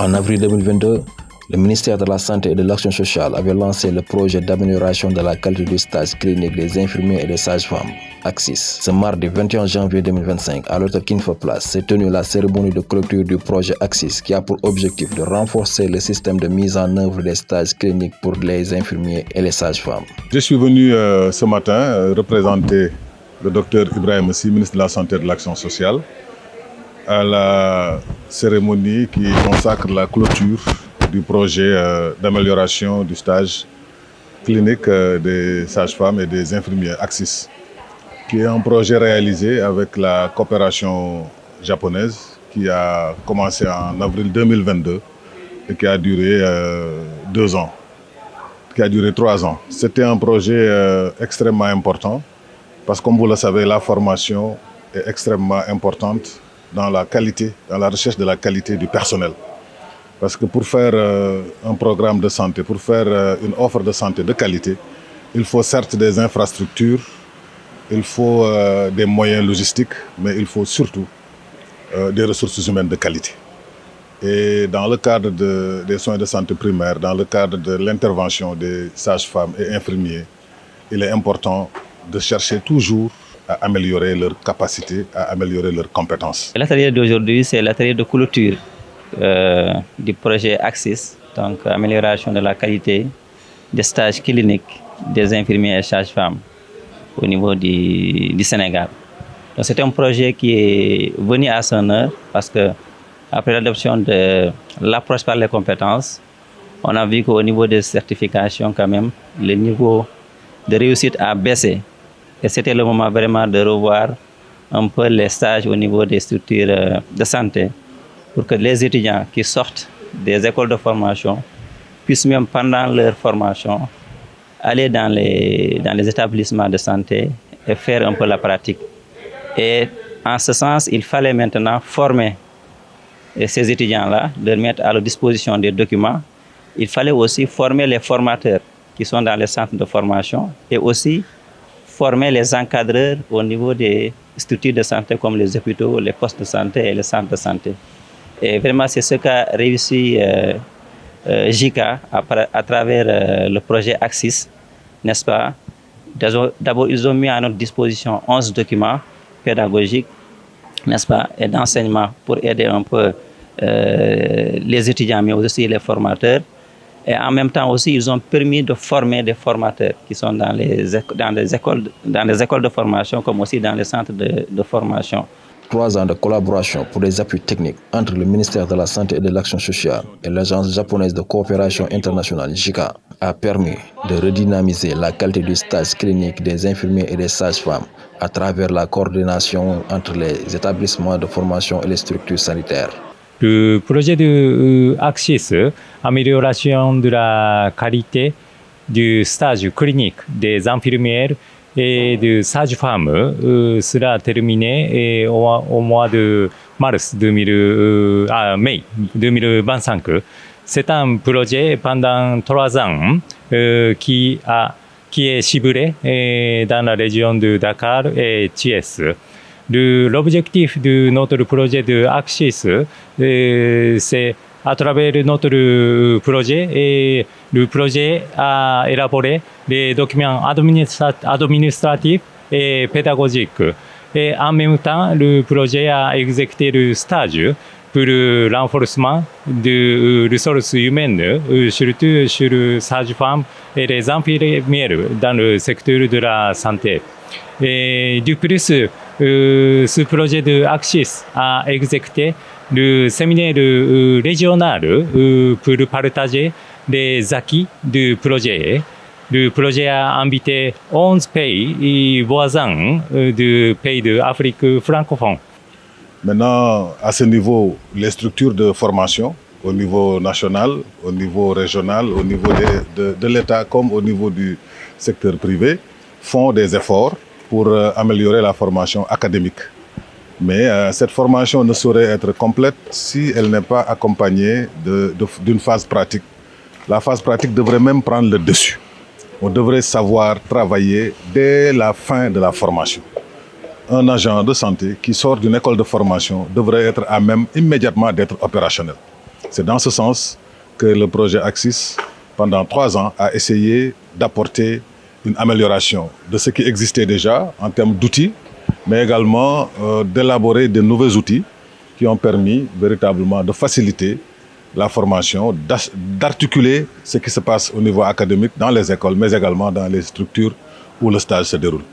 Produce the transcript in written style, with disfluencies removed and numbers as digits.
En avril 2022, le ministère de la Santé et de l'Action sociale avait lancé le projet d'amélioration de la qualité du stage clinique des infirmiers et des sages-femmes, AXIS. Ce mardi 21 janvier 2025, à l'hôtel King Fahd Palace, s'est tenue la cérémonie de clôture du projet AXIS qui a pour objectif de renforcer le système de mise en œuvre des stages cliniques pour les infirmiers et les sages-femmes. Je suis venu ce matin représenter le docteur Ibrahima Sy, ministre de la Santé et de l'Action sociale, à la cérémonie qui consacre la clôture du projet d'amélioration du stage clinique des sages-femmes et des infirmiers AXIS, qui est un projet réalisé avec la coopération japonaise qui a commencé en avril 2022 et qui a duré 2 ans, qui a duré 3 ans. C'était un projet extrêmement important parce que, comme vous le savez, la formation est extrêmement importante dans la qualité, dans la recherche de la qualité du personnel. Parce que pour faire un programme de santé, pour faire une offre de santé de qualité, il faut certes des infrastructures, il faut des moyens logistiques, mais il faut surtout des ressources humaines de qualité. Et dans le cadre des soins de santé primaires, dans le cadre de l'intervention des sages-femmes et infirmiers, il est important de chercher toujours à améliorer leurs capacités, à améliorer leurs compétences. L'atelier d'aujourd'hui, c'est l'atelier de clôture du projet AXIS, donc amélioration de la qualité des stages cliniques des infirmiers et sages-femmes au niveau du Sénégal. C'est un projet qui est venu à son heure parce que après l'adoption de l'approche par les compétences, on a vu qu'au niveau des certifications, quand même, le niveau de réussite a baissé. Et c'était le moment vraiment de revoir un peu les stages au niveau des structures de santé pour que les étudiants qui sortent des écoles de formation puissent même pendant leur formation aller dans les établissements de santé et faire un peu la pratique. Et en ce sens, il fallait maintenant former ces étudiants-là, leur mettre à leur disposition des documents. Il fallait aussi former les formateurs qui sont dans les centres de formation et aussi former les encadreurs au niveau des structures de santé comme les hôpitaux, les postes de santé et les centres de santé. Et vraiment, c'est ce qu'a réussi JICA à travers le projet AXIS, n'est-ce pas? D'abord, ils ont mis à notre disposition 11 documents pédagogiques, n'est-ce pas, et d'enseignement pour aider un peu les étudiants, mais aussi les formateurs. Et en même temps aussi, ils ont permis de former des formateurs qui sont dans les écoles de formation comme aussi dans les centres de formation. 3 ans de collaboration pour des appuis techniques entre le ministère de la Santé et de l'Action sociale et l'Agence japonaise de coopération internationale JICA a permis de redynamiser la qualité du stage clinique des infirmiers et des sages-femmes à travers la coordination entre les établissements de formation et les structures sanitaires. Le projet de AXIS, amélioration de la qualité du stage clinique des infirmières et des sages-femmes, sera terminé au mois de mai 2025. C'est un projet pendant 3 ans qui est ciblé dans la région de Dakar et Thiès. L'objectif de notre projet de AXIS, c'est à travers notre projet, et le projet a élaboré les documents administratifs et pédagogiques. Et en même temps, le projet a exécuté le stage pour le renforcement des ressources humaines, surtout sur les sages-femmes et les infirmières dans le secteur de la santé. Et du plus, ce projet de AXIS a exécuté le séminaire régional pour partager les acquis du projet. Le projet a invité 11 pays voisins du pays d'Afrique francophone. Maintenant, à ce niveau, les structures de formation, au niveau national, au niveau régional, au niveau de l'État comme au niveau du secteur privé, font des efforts pour améliorer la formation académique. Mais cette formation ne saurait être complète si elle n'est pas accompagnée d'une phase pratique. La phase pratique devrait même prendre le dessus. On devrait savoir travailler dès la fin de la formation. Un agent de santé qui sort d'une école de formation devrait être à même immédiatement d'être opérationnel. C'est dans ce sens que le projet Axis, pendant 3 ans, a essayé d'apporter une amélioration de ce qui existait déjà en termes d'outils, mais également d'élaborer de nouveaux outils qui ont permis véritablement de faciliter la formation, d'articuler ce qui se passe au niveau académique dans les écoles, mais également dans les structures où le stage se déroule.